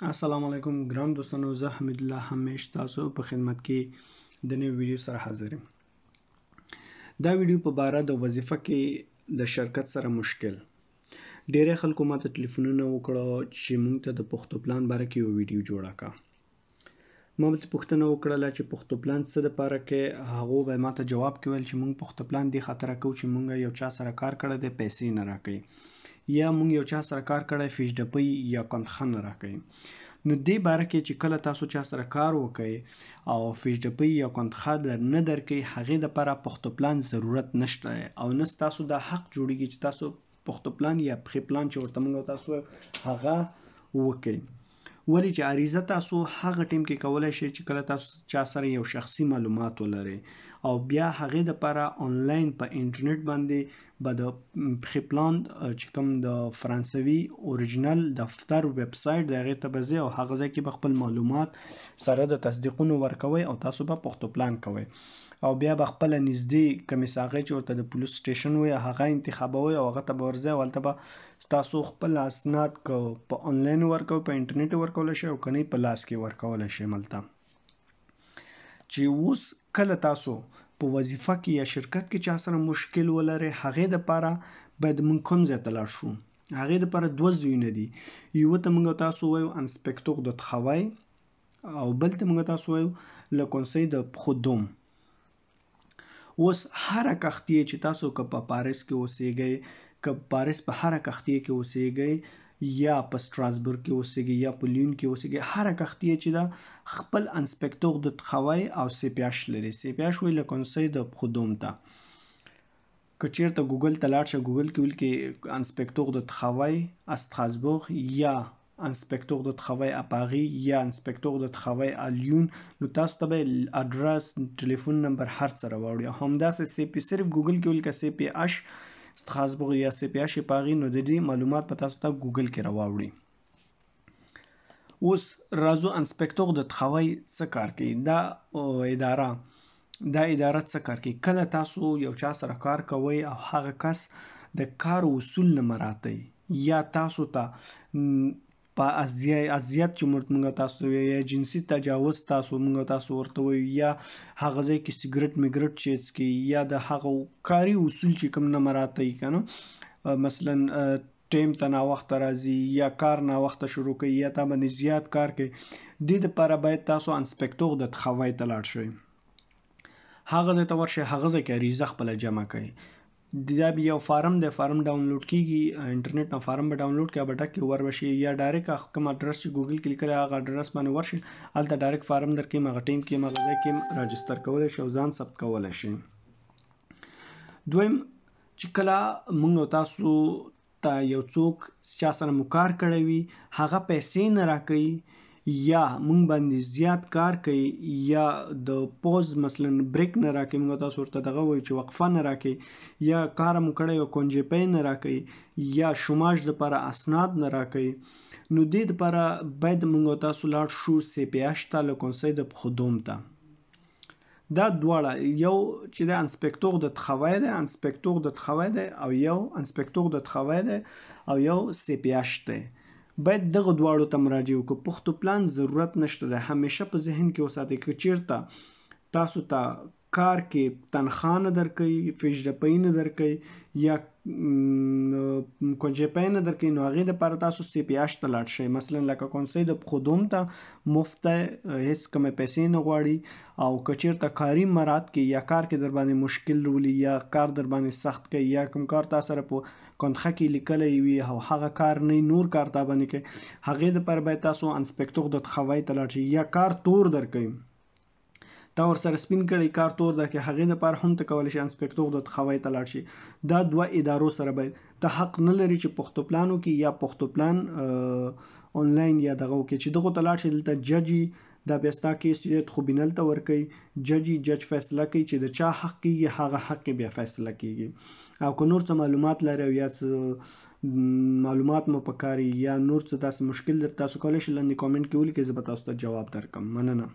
السلام علیکم ګران دوستانو، زه حمید الله همیش تاسو په خدمت کې د نوې ویډیو سره حاضر یم. دا ویډیو په باره د وظیفه کې د شرکت سره مشکل. ډیری خلکو ماته ټلیفونونه وکړه چې موږ ته د پښتو پلان باره کې یو ویډیو جوړه کړه. ما ورته پوښتنه وکړله چې پښتو پلان څه دپاره کې. هغو به ماته جواب کې ویل چې موږ پښتو پلان دې خاطره کوو چې موږ یو چا سره کار کړی دی، پیسې نه راکوي، یا موږ یو چا سره کار کړی فیش ډپۍ یا کندخه نه راکوي. نو دې باره کې چې کله تاسو چا سره کار وکړئ او فیش ډپۍ یا کندخه نه درکوي، هغې دپاره پښتو پلان ضرورت نشته او نه ستاسو دا حق جوړیږي چې تاسو پښتو پلان یا پښې پلان چې ورته موږ تاسو هغه وکړئ. ولې چې عریضه تاسو هغه ټیم کې کولی شئ چې کله تاسو چا سره یو شخصي معلومات ولرئ او بیا هغې دپاره آنلاین په انټرنیټ باندې به د پښې پلان چې کوم د فرانسوي اوریجنل دفتر ویب سایټ د هغې ته به ځئ او هغه ځای کې به خپل معلومات سره د تصدیقونو ورکوئ او تاسو به پښتو پلان کوئ او بیا به خپله نږدې کمې ساغۍ چې ورته د پولیس سټیشن وایي هغه انتخابوئ او هغه ته به ورځئ او هلته به ستاسو خپل اسناد که په آنلاین ورکوئ، په انټرنیټ ورکولی شئ او که نه په لاس کې ورکولی شئ. ملته چې اوس کله تاسو په وظیفه کې یا شرکت کې چا سره مشکل ولرئ، هغې دپاره باید موږ کوم ځای ته لاړ شو. هغې دپاره دوه ځایونه دي. یوه ته موږ تاسو وایو انسپکتور د تخوی او بل ته موږ تاسو وایو له کونسۍ د پخودوم. اوس هره کښتیه چې تاسو که په پاریس کې اوسیږئ، که پاریس په هره کښتیه کې اوسیږئ یا په ستراسبورګ کې اوسیږئ یا په لیون کې اوسیږئ، هره کښتیه چې ده خپل انسپکتور د تخوی او سپیاش لري. سپیاش وایي له کونسۍ د پخودوم ته. که چیرته ګوګل ته لاړ شه، ګوګل کې ولیکئ انسپکتور د تخوی استراسبورګ یا انسپکتور د تخوی اپاغي یا انسپکتور د تخوی الیون، نو تاسو ته به اډرس، ټلیفون نمبر هر څه راوړي. همداسې سپی صرف ګوګل کې ولیکه سپی اش استراسبورګ یا سپی اش اپاغي، نو د دې معلومات په تاسو ته ګوګل کې راوړي. اوس راځو انسپکتور د تخوی څه کار کوي. دا اداره څه کار کوي؟ کله تاسو یو چا سره کار کوئ او هغه کس د کار اصول نه مراتی یا تاسو ته په اذیت چې موږ تاسو یا جنسي تجاوز تاسو موږ تاسو ورته وایو یا هغه ځای کې سګرټ میګرټ چې څکي یا د هغه کاري اصول چې کوم نه مراتی که نه، مثلا ټیم ته ناوخته راځي یا کار ناوخته شروع کوي یا تا باندې زیات کار کوي، دې دپاره باید تاسو انسپکتور د تخوی ته لاړ شئ. هغه ځای ته ورشئ، هغه ځای کې عریضه خپله جمع کوئ. دا یو فارم دی، فارم ډاونلوډ کیږي، انټرنیټ نه فارم به ډاونلوډ کړئ، به ډک کړئ، ور بشئ یا ډایرکټ کوم اډرس چې ګوګل کې لیکلی هغه اډرس باندې ورشئ، هلته ډایرکټ فارم درکوي، هغه ټیم کې هغه ځای کې راجستر کولی شئ او ځان ثبت کولی شئ. دویم چې کله موږ تاسو ته یو څوک چا سره مو کار کړی وي هغه پیسې نه راکوي یا موږ باندې زیات کار کوي یا د پوز مثلا بریک نه راکوي، موږ تاسو ورته دغه وایو چې وقفه نه راکوي، یا کار مو کړی او کنجپۍ نه راکوي یا شماش دپاره اسناد نه راکوي، نو دې دپاره باید موږ تاسو لاړ شو سپیاش ته له کونسۍ د پخودوم ته. دا دواړه، یو چې د انسپکتور د تخوی دی، انسپکتور د تخوی دی او یو انسپکتور د تخوی دی او یو سپیاش دی، باید دغه دواړو ته مراجعه وکړو. پښتو پلان ضرورت نشته دی. همیشه په ذهن کې وساتئ که چیرته تاسو ته کار کې تنخواه نه درکوي، فیش ډپۍ نه درکوي یا کنجپۍ نه درکوي، نو هغې دپاره تاسو سپیاش ته لاړ شئ. مثلا لکه کونسۍ د پخودوم ته مفت دی، هېڅ کومې پیسې نه غواړي او که چیرته کاري مراد کې یا کار کې در باندې مشکل راولي یا کار در باندې سخت کوي یا کوم کار تا سره په کندخه کې لیکلی وي او هغه کار نه نور کار تا باندې کوي، هغې دپاره باید تاسو انسپکتور د تخوی ته لاړ شئ. یا کار تور درکوي، تا ورسره سپین کړی کار تور درکوي، هغې دپاره هم ته کولی شئ انسپکتور د تخوی ته لاړ شئ. دا دوه ادارو سره باید ته حق نه لري چې پښتو پلان وکړي یا پښتو پلان آنلاین یا دغه وکړي. چې دغو ته لاړ شئ، دلته جج دا بیا ستا کیس چې خوبینل ته ورکوي، جج فیصله کوي چې د چا حق کېږي، هغه حق کې بیا فیصله کېږي. او که نور څه معلومات لرئ او یا څه معلومات مو پکار یا نور څه داسې مشکل در تاسو کولی شئ لاندې کامنټ کې ولیکئ، زه به تاسو ته جواب درکړم. مننه.